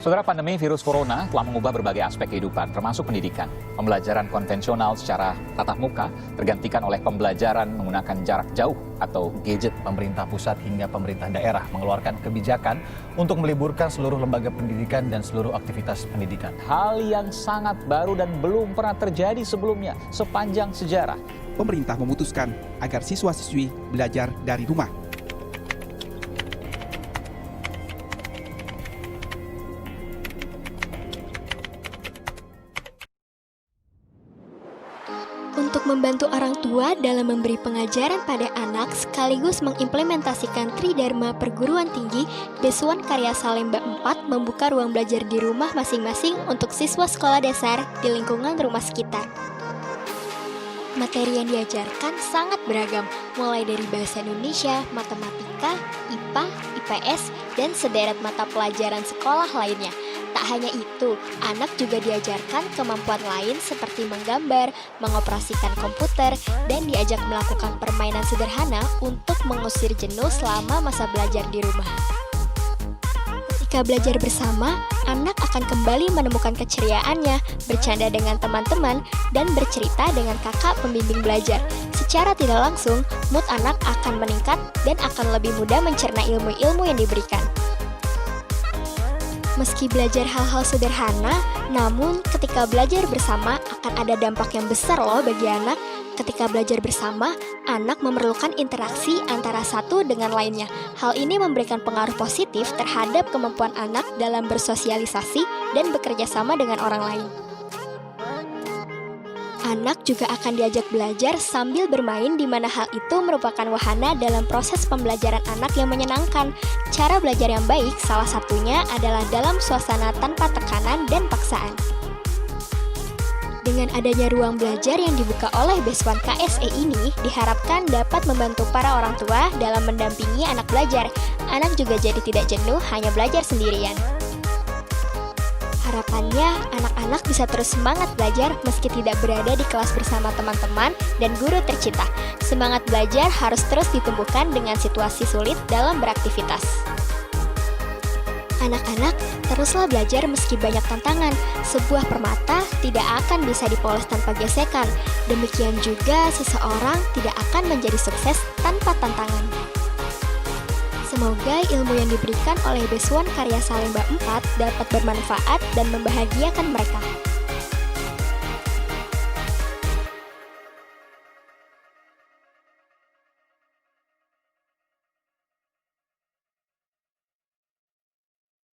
Saudara, pandemi virus corona telah mengubah berbagai aspek kehidupan, termasuk pendidikan. Pembelajaran konvensional secara tatap muka tergantikan oleh pembelajaran menggunakan jarak jauh atau gadget. Pemerintah pusat hingga pemerintah daerah mengeluarkan kebijakan untuk meliburkan seluruh lembaga pendidikan dan seluruh aktivitas pendidikan. Hal yang sangat baru dan belum pernah terjadi sebelumnya sepanjang sejarah. Pemerintah memutuskan agar siswa-siswi belajar dari rumah. Untuk membantu orang tua dalam memberi pengajaran pada anak sekaligus mengimplementasikan Tridharma Perguruan Tinggi, Besuan Karya Salemba 4 membuka ruang belajar di rumah masing-masing untuk siswa sekolah dasar di lingkungan rumah sekitar. Materi yang diajarkan sangat beragam, mulai dari bahasa Indonesia, matematika, IPA, IPS, dan sederet mata pelajaran sekolah lainnya. Tak hanya itu, anak juga diajarkan kemampuan lain seperti menggambar, mengoperasikan komputer, dan diajak melakukan permainan sederhana untuk mengusir jenuh selama masa belajar di rumah. Ketika belajar bersama, anak akan kembali menemukan keceriaannya, bercanda dengan teman-teman, dan bercerita dengan kakak pembimbing belajar. Secara tidak langsung, mood anak akan meningkat dan akan lebih mudah mencerna ilmu-ilmu yang diberikan. Meski belajar hal-hal sederhana, namun ketika belajar bersama akan ada dampak yang besar loh bagi anak. Ketika belajar bersama, anak memerlukan interaksi antara satu dengan lainnya. Hal ini memberikan pengaruh positif terhadap kemampuan anak dalam bersosialisasi dan bekerja sama dengan orang lain. Anak juga akan diajak belajar sambil bermain, di mana hal itu merupakan wahana dalam proses pembelajaran anak yang menyenangkan. Cara belajar yang baik salah satunya adalah dalam suasana tanpa tekanan dan paksaan. Dengan adanya ruang belajar yang dibuka oleh Besuan KSE ini, diharapkan dapat membantu para orang tua dalam mendampingi anak belajar. Anak juga jadi tidak jenuh hanya belajar sendirian. Harapannya, anak-anak bisa terus semangat belajar meski tidak berada di kelas bersama teman-teman dan guru tercinta. Semangat belajar harus terus ditumbuhkan dengan situasi sulit dalam beraktivitas. Anak-anak, teruslah belajar meski banyak tantangan. Sebuah permata tidak akan bisa dipoles tanpa gesekan. Demikian juga seseorang tidak akan menjadi sukses tanpa tantangan. Semoga ilmu yang diberikan oleh Besuan Karya Salemba 4 dapat bermanfaat dan membahagiakan mereka.